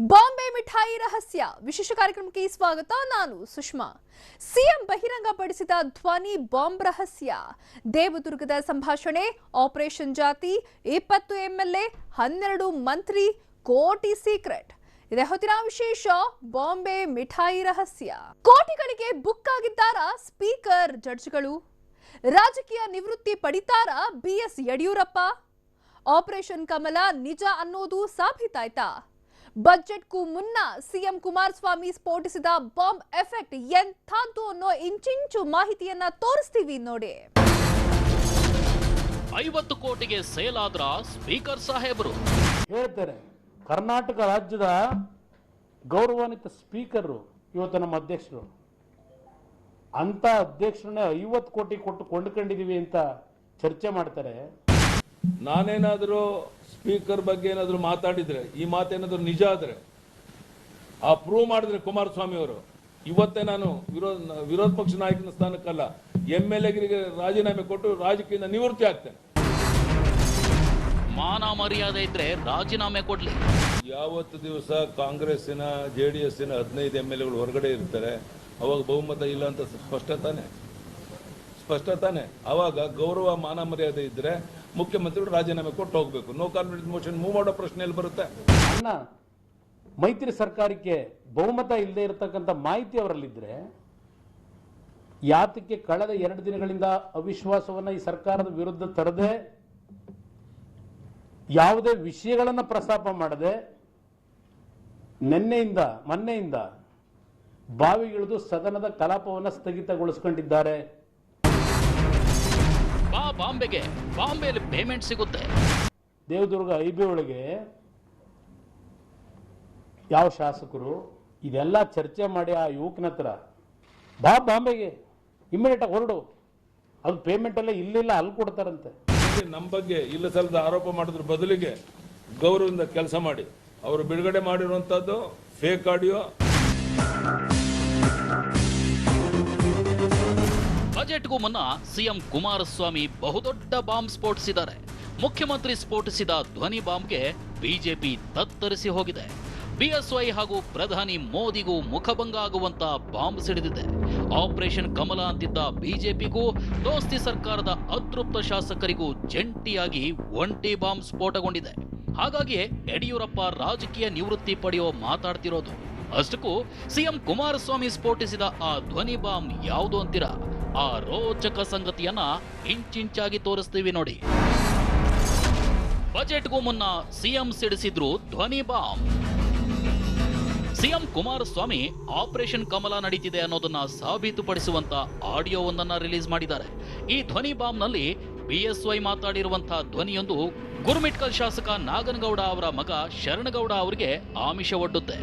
ಬಾಂಬೆ ಮಿಠಾಯಿ ರಹಸ್ಯ ವಿಶೇಷ ಕಾರ್ಯಕ್ರಮಕ್ಕೆ ಸ್ವಾಗತ. ನಾನು ಸುಷ್ಮಾ. ಸಿಎಂ ಬಹಿರಂಗಪಡಿಸಿದ ಧ್ವನಿ ಬಾಂಬ್ ರಹಸ್ಯ. ದೇವದುರ್ಗದ ಸಂಭಾಷಣೆ, ಆಪರೇಷನ್ ಜಾತಿ, 20 ಎಂಎಲ್ಎ, 12 ಮಂತ್ರಿ, ಕೋಟಿ ಸೀಕ್ರೆಟ್. ಇದೇ ಹೊತ್ತಿನ ವಿಶೇಷ ಬಾಂಬೆ ಮಿಠಾಯಿ ರಹಸ್ಯ. ಕೋಟಿಗಳಿಗೆ ಬುಕ್ ಆಗಿದ್ದಾರಾ ಸ್ಪೀಕರ್ ಜಡ್ಜ್ಗಳು? ರಾಜಕೀಯ ನಿವೃತ್ತಿ ಪಡಿತಾರಾ BS ಯಡಿಯೂರಪ್ಪ? ಆಪರೇಷನ್ ಕಮಲ ನಿಜ ಅನ್ನೋದು ಸಾಬೀತಾಯ್ತಾ? ಬಜೆಟ್ಗೂ ಮುನ್ನ ಸಿಎಂ ಕುಮಾರಸ್ವಾಮಿ ಸ್ಫೋಟಿಸಿದ ಬಾಂಬ್ ಎಫೆಕ್ಟ್ ಎಂಥದ್ದು ಅನ್ನೋ ಇಂಚಿಂಚು ಮಾಹಿತಿಯನ್ನ ತೋರಿಸ್ತೀವಿ ನೋಡಿ. 50 ಕೋಟಿಗೆ ಸೇಲ್ ಆದ್ರ ಸ್ಪೀಕರ್ ಸಾಹೇಬರು ಹೇಳ್ತಾರೆ. ಕರ್ನಾಟಕ ರಾಜ್ಯದ ಗೌರವಾನ್ವಿತ ಸ್ಪೀಕರ್ ಇವತ್ತು ನಮ್ಮ ಅಧ್ಯಕ್ಷರು. ಅಂತ ಅಧ್ಯಕ್ಷರನ್ನೇ 50 ಕೋಟಿ ಕೊಟ್ಟು ಕೊಂಡ್ಕೊಂಡಿದೀವಿ ಅಂತ ಚರ್ಚೆ ಮಾಡ್ತಾರೆ. ನಾನೇನಾದರೂ ಸ್ಪೀಕರ್ ಬಗ್ಗೆ ಏನಾದರೂ ಮಾತಾಡಿದ್ರೆ, ಈ ಮಾತೇನಾದರೂ ನಿಜ ಆದರೆ ಆ ಪ್ರೂವ್ ಮಾಡಿದ್ರೆ ಕುಮಾರಸ್ವಾಮಿ ಅವರು ಇವತ್ತೇ ನಾನು ವಿರೋಧ ಪಕ್ಷ ನಾಯಕನ ಸ್ಥಾನಕ್ಕಲ್ಲ, MLAಗಿರಿಗೆ ರಾಜೀನಾಮೆ ಕೊಟ್ಟು ರಾಜಕೀಯದಿಂದ ನಿವೃತ್ತಿ ಆಗ್ತೇನೆ. ಮಾನ ಮರ್ಯಾದೆ ಇದ್ರೆ ರಾಜೀನಾಮೆ ಕೊಡ್ಲಿ. ಯಾವತ್ತು ದಿವಸ ಕಾಂಗ್ರೆಸ್ಸಿನ JDSನ 15 MLAಗಳು ಹೊರಗಡೆ ಇರ್ತಾರೆ, ಅವಾಗ ಬಹುಮತ ಇಲ್ಲ ಅಂತ ಸ್ಪಷ್ಟ ತಾನೆ. ಅವಾಗ ಗೌರವ ಮಾನ ಮರ್ಯಾದೆ ಇದ್ರೆ ಮುಖ್ಯಮಂತ್ರಿಗಳು ರಾಜೀನಾಮೆ ಕೊಟ್ಟು ಹೋಗ್ಬೇಕು. ನೋ ಕಾನ್ಫಿಡೆನ್ಸ್ ಮೋಷನ್ ಮೂವ್ ಮಾಡೋ ಪ್ರಶ್ನೆಯಲ್ಲಿ ಬರುತ್ತೆ. ಅನ್ನ ಮೈತ್ರಿ ಸರ್ಕಾರಕ್ಕೆ ಬಹುಮತ ಇಲ್ಲದೆ ಇರತಕ್ಕಂಥ ಮಾಹಿತಿ ಅವರಲ್ಲಿದ್ರೆ ಯಾತಕ್ಕೆ ಕಳೆದ 2 ದಿನಗಳಿಂದ ಅವಿಶ್ವಾಸವನ್ನ ಈ ಸರ್ಕಾರದ ವಿರುದ್ಧ ತರದೆ, ಯಾವುದೇ ವಿಷಯಗಳನ್ನು ಪ್ರಸ್ತಾಪ ಮಾಡದೆ ಮೊನ್ನೆಯಿಂದ ಬಾವಿಗಿಳಿದು ಸದನದ ಕಲಾಪವನ್ನು ಸ್ಥಗಿತಗೊಳಿಸಿಕೊಂಡಿದ್ದಾರೆ. ಬಾಂಬೆಯಲ್ಲಿ ಪೇಮೆಂಟ್ ಸಿಗುತ್ತೆ. ದೇವದುರ್ಗ IB ಒಳಗೆ ಯಾವ ಶಾಸಕರು ಇದೆಲ್ಲ ಚರ್ಚೆ ಮಾಡಿ ಆ ಯುವಕನ ಹತ್ರ ಬಾಂಬೆಗೆ ಇಮಿಡಿಯೇಟ್ ಆಗಿ ಹೊರಡು, ಅದು ಪೇಮೆಂಟ್ ಎಲ್ಲ ಇಲ್ಲಿಲ್ಲ ಅಲ್ಲಿ ಕೊಡ್ತಾರಂತೆ. ನಮ್ಮ ಬಗ್ಗೆ ಇಲ್ಲ ಸಲ್ಲದ ಆರೋಪ ಮಾಡೋದ್ರ ಬದಲಿಗೆ ಗೌರವದಿಂದ ಕೆಲಸ ಮಾಡಿ. ಅವರು ಬಿಡುಗಡೆ ಮಾಡಿರುವಂತದ್ದು ಫೇಕ್ ಆಡಿಯೋ. ಬಜೆಟ್ಗೂ ಮುನ್ನ ಸಿಎಂ ಕುಮಾರಸ್ವಾಮಿ ಬಹುದೊಡ್ಡ ಬಾಂಬ್ ಸ್ಫೋಟಿಸಿದ್ದಾರೆ. ಮುಖ್ಯಮಂತ್ರಿ ಸ್ಫೋಟಿಸಿದ ಧ್ವನಿ ಬಾಂಬ್ಗೆ ಬಿಜೆಪಿ ತತ್ತರಿಸಿ ಹೋಗಿದೆ. BSY ಹಾಗೂ ಪ್ರಧಾನಿ ಮೋದಿಗೂ ಮುಖಭಂಗ ಆಗುವಂತ ಬಾಂಬ್ ಸಿಡಿದಿದೆ. ಆಪರೇಷನ್ ಕಮಲ ಅಂತಿದ್ದ ಬಿಜೆಪಿಗೂ ದೋಸ್ತಿ ಸರ್ಕಾರದ ಅತೃಪ್ತ ಶಾಸಕರಿಗೂ ಜಂಟಿಯಾಗಿ ಒಂಟಿ ಬಾಂಬ್ ಸ್ಫೋಟಗೊಂಡಿದೆ. ಹಾಗಾಗಿಯೇ ಯಡಿಯೂರಪ್ಪ ರಾಜಕೀಯ ನಿವೃತ್ತಿ ಪಡೆಯೋ ಮಾತಾಡ್ತಿರೋದು. ಅಷ್ಟಕ್ಕೂ ಸಿಎಂ ಕುಮಾರಸ್ವಾಮಿ ಸ್ಫೋಟಿಸಿದ ಆ ಧ್ವನಿ ಬಾಂಬ್ ಯಾವುದು ಅಂತೀರಾ? ಆ ರೋಚಕ ಸಂಗತಿಯನ್ನ ಇಂಚಿಂಚಾಗಿ ತೋರಿಸ್ತೀವಿ ನೋಡಿ. ಬಜೆಟ್ಗೂ ಮುನ್ನ ಸಿಎಂ ಸಿಡಿಸಿದ್ರು ಧ್ವನಿ ಬಾಂಬ್. ಸಿಎಂ ಕುಮಾರಸ್ವಾಮಿ ಆಪರೇಷನ್ ಕಮಲ ನಡೀತಿದೆ ಅನ್ನೋದನ್ನ ಸಾಬೀತುಪಡಿಸುವಂತ ಆಡಿಯೋವೊಂದನ್ನ ರಿಲೀಸ್ ಮಾಡಿದ್ದಾರೆ. ಈ ಧ್ವನಿ ಬಾಂಬ್ನಲ್ಲಿ BSY ಮಾತಾಡಿರುವಂತಹ ಧ್ವನಿಯೊಂದು ಗುರುಮಿಟ್ಕಲ್ ಶಾಸಕ ನಾಗನಗೌಡ ಅವರ ಮಗ ಶರಣಗೌಡ ಅವರಿಗೆ ಆಮಿಷ ಒಡ್ಡುತ್ತೆ.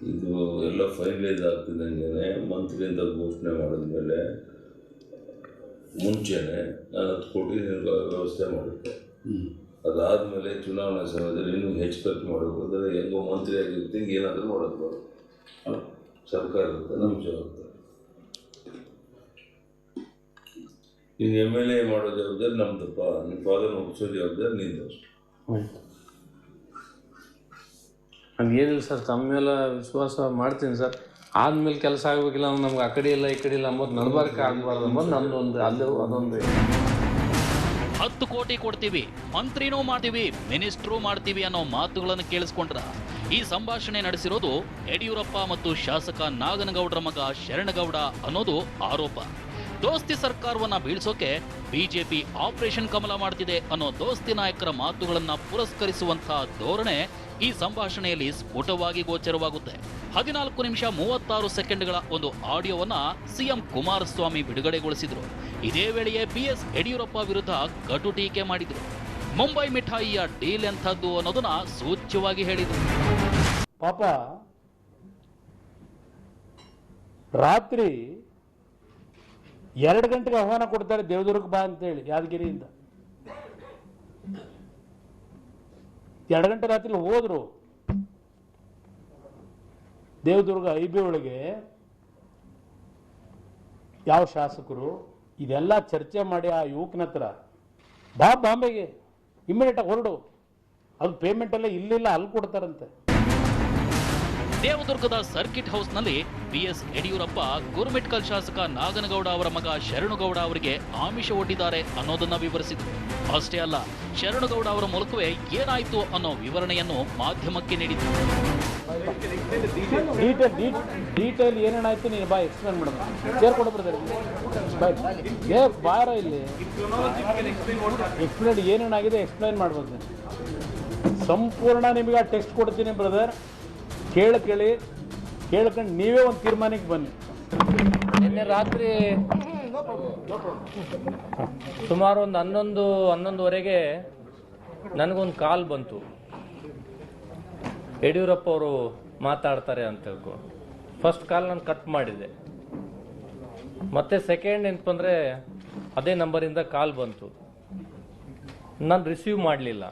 ಇದು ಎಲ್ಲ ಫೈನಲೈಸ್ ಆಗ್ತಿದ್ದಂಗೆ ಮಂತ್ರಿಯಿಂದ ಘೋಷಣೆ ಮಾಡಿದ್ಮೇಲೆ ಮುಂಚೆನೆ ನಾನು 10 ಕೋಟಿ ವ್ಯವಸ್ಥೆ ಮಾಡಿದ್ದೆ. ಅದಾದಮೇಲೆ ಚುನಾವಣಾ ಸಮಯದಲ್ಲಿ ಇನ್ನೂ ಹೆಚ್ಚು ಖರ್ಚು ಮಾಡಬೇಕು ಅಂದರೆ ಹೆಂಗೋ ಮಂತ್ರಿ ಆಗಿರ್ತೀನಿ, ಏನಾದರೂ ಮಾಡೋದು ಸರ್ಕಾರ ಇರುತ್ತೆ, ನಮ್ಮ ಜವಾಬ್ದಾರಿ. ಇನ್ನು MLA ಮಾಡೋ ಜವಾಬ್ದಾರಿ ನಮ್ದಪ್ಪ, ನಿಮ್ಮ ಫಾದರ್ನ ಒಪ್ಪಿಸೋ ಜವಾಬ್ದಾರಿ ನಿಂದು ಅಷ್ಟು. ಏನಿಲ್ಲ ಸರ್, ತಮ್ಮ ಮೇಲೆ ವಿಶ್ವಾಸ ಮಾಡ್ತೀನಿ ಸರ್. ಆದ್ಮೇಲೆ ಕೆಲಸ ಆಗಬೇಕಿಲ್ಲ, ನಮ್ಗೆ ಆ ಕಡೆ ಇಲ್ಲ ಈ ಕಡೆ ಇಲ್ಲ ಅಂಬೋದು ನಡಬಾರ್ಕೆ ಆಗಬಾರ್ದು ಅಂಬೋದು ನನ್ನೊಂದು ಅದೊಂದು 10 ಕೋಟಿ ಕೊಡ್ತೀವಿ, ಮಂತ್ರಿನೂ ಮಾಡ್ತೀವಿ, ಮಿನಿಸ್ಟ್ರೂ ಮಾಡ್ತೀವಿ ಅನ್ನೋ ಮಾತುಗಳನ್ನು ಕೇಳಿಸ್ಕೊಂಡ್ರ. ಈ ಸಂಭಾಷಣೆ ನಡೆಸಿರೋದು ಯಡಿಯೂರಪ್ಪ ಮತ್ತು ಶಾಸಕ ನಾಗನಗೌಡರ ಮಗ ಶರಣಗೌಡ ಅನ್ನೋದು ಆರೋಪ. ದೋಸ್ತಿ ಸರ್ಕಾರವನ್ನ ಬೀಳ್ಸೋಕೆ ಬಿಜೆಪಿ ಆಪರೇಷನ್ ಕಮಲ ಮಾಡ್ತಿದೆ ಅನ್ನೋ ದೋಸ್ತಿ ನಾಯಕರ ಮಾತುಗಳನ್ನ ಪುರಸ್ಕರಿಸುವಂತಹ ಧೋರಣೆ ಈ ಸಂಭಾಷಣೆಯಲ್ಲಿ ಸ್ಫುಟವಾಗಿ ಗೋಚರವಾಗುತ್ತೆ. 14 ನಿಮಿಷ 36 ಸೆಕೆಂಡ್ಗಳ ಒಂದು ಆಡಿಯೋವನ್ನ ಸಿಎಂ ಕುಮಾರಸ್ವಾಮಿ ಬಿಡುಗಡೆಗೊಳಿಸಿದ್ರು. ಇದೇ ವೇಳೆಯೇ BS ಯಡಿಯೂರಪ್ಪ ವಿರುದ್ಧ ಕಟು ಟೀಕೆ ಮಾಡಿದ್ರು. ಮುಂಬೈ ಮಿಠಾಯಿಯ ಡೀಲ್ ಎಂಥದ್ದು ಅನ್ನೋದನ್ನ ಸೂಚ್ಯವಾಗಿ ಹೇಳಿದ್ರು. ಪಾಪ ರಾತ್ರಿ 2 ಗಂಟೆಗೆ ಆಹ್ವಾನ ಕೊಡ್ತಾರೆ ದೇವದುರ್ಗ ಬಾ ಅಂತೇಳಿ ಯಾದಗಿರಿಯಿಂದ. 2 ಗಂಟೆ ರಾತ್ರಿ ಹೋದ್ರು. ದೇವದುರ್ಗ IB ಒಳಗೆ ಯಾವ ಶಾಸಕರು ಇದೆಲ್ಲ ಚರ್ಚೆ ಮಾಡಿ ಆ ಯುವಕನ ಹತ್ರ ಬಾಂಬೆಗೆ ಇಮಿಡಿಯೇಟ್ ಆಗಿ ಹೊರಡು, ಅದು ಪೇಮೆಂಟ್ ಎಲ್ಲ ಇಲ್ಲಿಲ್ಲ ಅಲ್ಲಿ ಕೊಡ್ತಾರಂತೆ. ದೇವದುರ್ಗದ ಸರ್ಕಿಟ್ ಹೌಸ್ನಲ್ಲಿ ಬಿಎಸ್ ಯಡಿಯೂರಪ್ಪ ಗುರುಮಿಟ್ಕಲ್ ಶಾಸಕ ನಾಗನಗೌಡ ಅವರ ಮಗ ಶರಣುಗೌಡ ಅವರಿಗೆ ಆಮಿಷ ಒಡ್ಡಿದ್ದಾರೆ ಅನ್ನೋದನ್ನ ವಿವರಿಸಿದರು. ಅಷ್ಟೇ ಅಲ್ಲ, ಶರಣುಗೌಡ ಅವರ ಮೂಲಕವೇ ಏನಾಯಿತು ಅನ್ನೋ ವಿವರಣೆಯನ್ನು ಮಾಧ್ಯಮಕ್ಕೆ ನೀಡಿದರು. ಡೀಟೇಲ್ ಏನೇನಾಯ್ತು ನೀನು ಬಾ ಎಕ್ಸ್ಪ್ಲೇನ್ ಮಾಡೋದು. ಶೇರ್ ಕೊಡ ಬ್ರದರ್, ಬಾರ ಇಲ್ಲಿ ಎಕ್ಸ್ಪ್ಲೇನ್ ಏನೇನಾಗಿದೆ ಎಕ್ಸ್ಪ್ಲೇನ್ ಮಾಡ್ಬೋದು. ಸಂಪೂರ್ಣ ನಿಮಗೆ ಆ ಟೆಕ್ಸ್ಟ್ ಕೊಡ್ತೀನಿ ಬ್ರದರ್, ಕೇಳ್ಕೊಂಡು ನೀವೇ ಒಂದು ತೀರ್ಮಾನಕ್ಕೆ ಬನ್ನಿ. ನಿನ್ನೆ ರಾತ್ರಿ ಸುಮಾರು ಒಂದು 11:11ವರೆಗೆ ನನಗೊಂದು ಕಾಲ್ ಬಂತು, ಯಡಿಯೂರಪ್ಪ ಅವರು ಮಾತಾಡ್ತಾರೆ ಅಂತ ಹೇಳ್ಕೊಂಡು. ಫಸ್ಟ್ ಕಾಲ್ ನಾನು ಕಟ್ ಮಾಡಿದೆ. ಮತ್ತೆ ಸೆಕೆಂಡ್ ಏನಪ್ಪಂದರೆ ಅದೇ ನಂಬರಿಂದ ಕಾಲ್ ಬಂತು, ನಾನು ರಿಸೀವ್ ಮಾಡಲಿಲ್ಲ.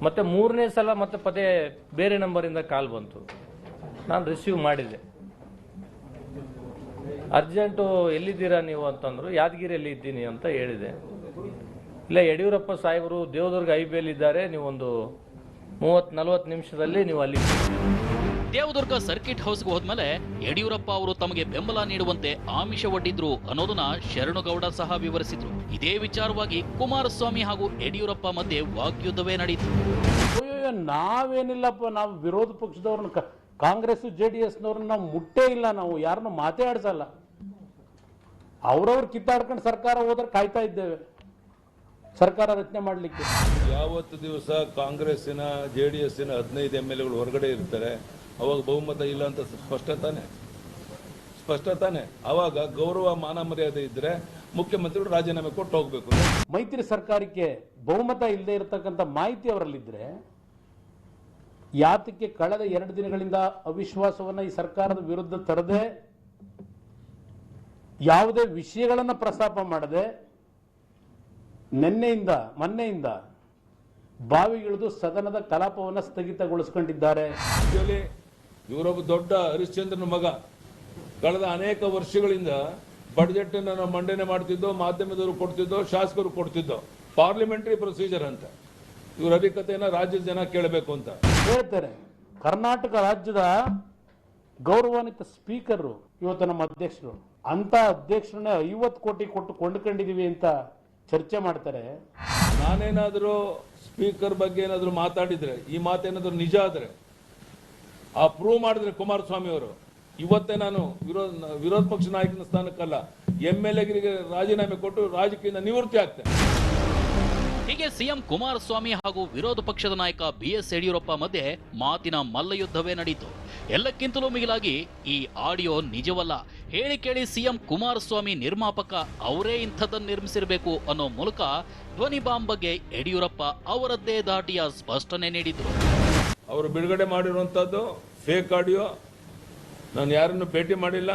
ಮತ್ತು ಮೂರನೇ ಸಲ ಮತ್ತೆ ಪದೇ ಬೇರೆ ನಂಬರಿಂದ ಕಾಲ್ ಬಂತು, ನಾನು ರಿಸೀವ್ ಮಾಡಿದೆ. ಅರ್ಜೆಂಟು ಎಲ್ಲಿದ್ದೀರಾ ನೀವು ಅಂತಂದರು. ಯಾದಗಿರಿಯಲ್ಲಿ ಇದ್ದೀನಿ ಅಂತ ಹೇಳಿದೆ. ಇಲ್ಲ, ಯಡಿಯೂರಪ್ಪ ಸಾಹೇಬರು ದೇವದುರ್ಗ ಹೈವೇಲಿದ್ದಾರೆ, ನೀವೊಂದು 30-40 ನಿಮಿಷದಲ್ಲಿ ನೀವು ಅಲ್ಲಿ. ದೇವದುರ್ಗ ಸರ್ಕಿಟ್ ಹೌಸ್ಗೆ ಹೋದ್ಮೇಲೆ ಯಡಿಯೂರಪ್ಪ ಅವರು ತಮಗೆ ಬೆಂಬಲ ನೀಡುವಂತೆ ಆಮಿಷ ಒಡ್ಡಿದ್ರು ಅನ್ನೋದನ್ನ ಶರಣುಗೌಡ ಸಹ ವಿವರಿಸಿದ್ರು. ಇದೇ ವಿಚಾರವಾಗಿ ಕುಮಾರಸ್ವಾಮಿ ಹಾಗೂ ಯಡಿಯೂರಪ್ಪ ಮಧ್ಯೆ ವಾಗ್ಯುದ್ಧವೇ ನಡೆಯಿತು. ನಾವೇನಿಲ್ಲಪ್ಪ, ನಾವು ವಿರೋಧ ಪಕ್ಷದವ್ರನ್ನ ಕಾಂಗ್ರೆಸ್ JDSನವ್ರನ್ನ ನಾವು ಮುಟ್ಟೇ ಇಲ್ಲ, ನಾವು ಯಾರನ್ನು ಮಾತಾಡ್ಸಲ್ಲ. ಅವ್ರವ್ರು ಕಿತ್ತಾಡ್ಕೊಂಡು ಸರ್ಕಾರ ಹೋದ್ರೆ ಕಾಯ್ತಾ ಇದ್ದೇವೆ ಸರ್ಕಾರ ರಚನೆ ಮಾಡಲಿಕ್ಕೆ. ಯಾವತ್ತು ದಿವಸ ಕಾಂಗ್ರೆಸ್ಸಿನ JDSನ 15 MLAಗಳು ಹೊರಗಡೆ ಇರ್ತಾರೆ, ಅವಾಗ ಬಹುಮತ ಇಲ್ಲ ಅಂತ ಸ್ಪಷ್ಟ ತಾನೆ. ಅವಾಗ ಗೌರವ ಮಾನ ಮರ್ಯಾದೆ ಇದ್ರೆ ಮುಖ್ಯಮಂತ್ರಿಗಳು ರಾಜೀನಾಮೆ ಕೊಟ್ಟು ಹೋಗ್ಬೇಕು. ಮೈತ್ರಿ ಸರ್ಕಾರಕ್ಕೆ ಬಹುಮತ ಇಲ್ಲದೆ ಇರತಕ್ಕಂಥ ಮಾಹಿತಿ ಅವರಲ್ಲಿದ್ರೆ ಯಾತಕ್ಕೆ ಕಳೆದ 2 ದಿನಗಳಿಂದ ಅವಿಶ್ವಾಸವನ್ನ ಈ ಸರ್ಕಾರದ ವಿರುದ್ಧ ತರದೆ, ಯಾವುದೇ ವಿಷಯಗಳನ್ನು ಪ್ರಸ್ತಾಪ ಮಾಡದೆ ಮೊನ್ನೆಯಿಂದ ಬಾವಿಗಿಳಿದು ಸದನದ ಕಲಾಪವನ್ನು ಸ್ಥಗಿತಗೊಳಿಸಿಕೊಂಡಿದ್ದಾರೆ. ಇವರೊಬ್ಬ ದೊಡ್ಡ ಹರಿಶ್ಚಂದ್ರನ ಮಗ. ಕಳೆದ ಅನೇಕ ವರ್ಷಗಳಿಂದ ಬಡ್ಜೆಟ್ ನಾವು ಮಂಡನೆ ಮಾಡ್ತಿದ್ದೋ, ಮಾಧ್ಯಮದವರು ಕೊಡ್ತಿದ್ದೋ, ಶಾಸಕರು ಕೊಡ್ತಿದ್ದೋ. ಪಾರ್ಲಿಮೆಂಟರಿ ಪ್ರೊಸೀಜರ್ ಅಂತ ಇವ್ರ ಅಧಿಕತೆಯನ್ನ ರಾಜ್ಯದ ಜನ ಕೇಳಬೇಕು ಅಂತ ಹೇಳ್ತಾರೆ. ಕರ್ನಾಟಕ ರಾಜ್ಯದ ಗೌರವಾನ್ವಿತ ಸ್ಪೀಕರ್ ಇವತ್ತು ನಮ್ಮ ಅಧ್ಯಕ್ಷರು, ಅಂತ ಅಧ್ಯಕ್ಷರನ್ನ 50 ಕೋಟಿ ಕೊಟ್ಟು ಕೊಂಡ್ಕೊಂಡಿದೀವಿ ಅಂತ ಚರ್ಚೆ ಮಾಡ್ತಾರೆ. ನಾನೇನಾದರೂ ಸ್ಪೀಕರ್ ಬಗ್ಗೆ ಏನಾದರೂ ಮಾತಾಡಿದ್ರೆ, ಈ ಮಾತೇನಾದರೂ ನಿಜ ಆದ್ರೆ, ಆ ಪ್ರೂವ್ ಮಾಡಿದ್ರೆ ಕುಮಾರಸ್ವಾಮಿ ಅವರು, ಇವತ್ತೇ ನಾನು ವಿರೋಧ ಪಕ್ಷ ನಾಯಕನ ಸ್ಥಾನಕ್ಕಲ್ಲ MLAಗಿರಿಗೆ ರಾಜೀನಾಮೆ ಕೊಟ್ಟು ರಾಜಕೀಯದಿಂದ ನಿವೃತ್ತಿ ಆಗ್ತೇನೆ. ಹೀಗೆ ಸಿಎಂ ಕುಮಾರಸ್ವಾಮಿ ಹಾಗೂ ವಿರೋಧ ಪಕ್ಷದ ನಾಯಕ ಬಿಎಸ್ ಯಡಿಯೂರಪ್ಪ ಮಧ್ಯೆ ಮಾತಿನ ಮಲ್ಲಯುದ್ಧವೇ ನಡೆಯಿತು. ಎಲ್ಲಕ್ಕಿಂತಲೂ ಮಿಗಿಲಾಗಿ ಈ ಆಡಿಯೋ ನಿಜವಲ್ಲ, ಹೇಳಿ ಕೇಳಿ ಸಿಎಂ ಕುಮಾರಸ್ವಾಮಿ ನಿರ್ಮಾಪಕ ಅವರೇ ಇಂಥದ್ದನ್ನು ನಿರ್ಮಿಸಿರಬೇಕು ಅನ್ನೋ ಮೂಲಕ ಧ್ವನಿ ಬಾಂಬ್ ಬಗ್ಗೆ ಯಡಿಯೂರಪ್ಪ ಅವರದ್ದೇ ದಾಟಿಯ ಸ್ಪಷ್ಟನೆ ನೀಡಿದ್ರು. ಅವರು ಬಿಡುಗಡೆ ಮಾಡಿರುವಂಥದ್ದು ಫೇಕ್ ಆಡಿಯೋ. ನಾನು ಯಾರನ್ನು ಭೇಟಿ ಮಾಡಿಲ್ಲ.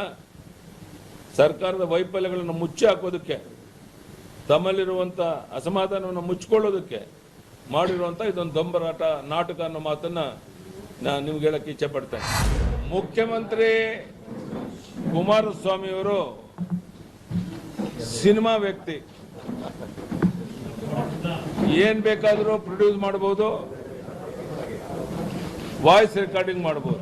ಸರ್ಕಾರದ ವೈಫಲ್ಯಗಳನ್ನು ಮುಚ್ಚಿ ಹಾಕೋದಕ್ಕೆ, ತಮ್ಮಲ್ಲಿರುವಂಥ ಅಸಮಾಧಾನವನ್ನು ಮುಚ್ಚಿಕೊಳ್ಳೋದಕ್ಕೆ ಮಾಡಿರುವಂಥ ಇದೊಂದು ದೊಂಬರಾಟ ನಾಟಕ ಅನ್ನೋ ಮಾತನ್ನು ನಾನು ನಿಮ್ಗೆ ಹೇಳಕ್ಕೆ ಇಚ್ಛೆ ಪಡ್ತೇನೆ. ಮುಖ್ಯಮಂತ್ರಿ ಕುಮಾರಸ್ವಾಮಿಯವರು ಸಿನಿಮಾ ವ್ಯಕ್ತಿ, ಏನ್ ಬೇಕಾದರೂ ಪ್ರೊಡ್ಯೂಸ್ ಮಾಡಬಹುದು, ವಾಯ್ಸ್ ರೆಕಾರ್ಡಿಂಗ್ ಮಾಡಬಹುದು.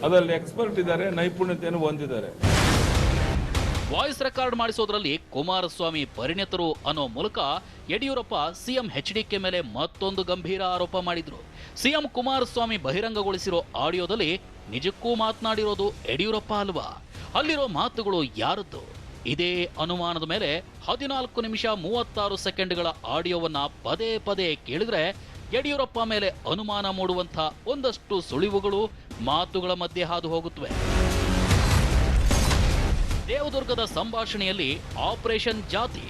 ಅದರಲ್ಲಿ ಎಕ್ಸ್ಪರ್ಟ್ ಇದ್ದಾರೆ, ನೈಪುಣ್ಯತೆಯನ್ನು ಹೊಂದಿದ್ದಾರೆ. ವಾಯ್ಸ್ ರೆಕಾರ್ಡ್ ಮಾಡಿಸೋದ್ರಲ್ಲಿ ಕುಮಾರಸ್ವಾಮಿ ಪರಿಣಿತರು ಅನ್ನೋ ಮೂಲಕ ಯಡಿಯೂರಪ್ಪ ಸಿಎಂ HDK ಮೇಲೆ ಮತ್ತೊಂದು ಗಂಭೀರ ಆರೋಪ ಮಾಡಿದ್ರು. ಸಿಎಂ ಕುಮಾರಸ್ವಾಮಿ ಬಹಿರಂಗಗೊಳಿಸಿರೋ ಆಡಿಯೋದಲ್ಲಿ ನಿಜಕ್ಕೂ ಮಾತನಾಡಿರೋದು ಯಡಿಯೂರಪ್ಪ ಅಲ್ವಾ? ಅಲ್ಲಿರೋ ಮಾತುಗಳು ಯಾರದ್ದು? ಇದೇ ಅನುಮಾನದ ಮೇಲೆ 14 ನಿಮಿಷ 36 ಸೆಕೆಂಡ್ಗಳ ಆಡಿಯೋವನ್ನ ಪದೇ ಪದೇ ಕೇಳಿದ್ರೆ ಯಡಿಯೂರಪ್ಪ ಮೇಲೆ ಅನುಮಾನ ಮೂಡುವಂಥ ಒಂದಷ್ಟು ಸುಳಿವುಗಳು ಮಾತುಗಳ ಮಧ್ಯೆ ಹಾದು ಹೋಗುತ್ತವೆ. ದೇವದುರ್ಗದ ಸಂಭಾಷಣೆಯಲ್ಲಿ ಆಪರೇಷನ್ ಜಾತಿ.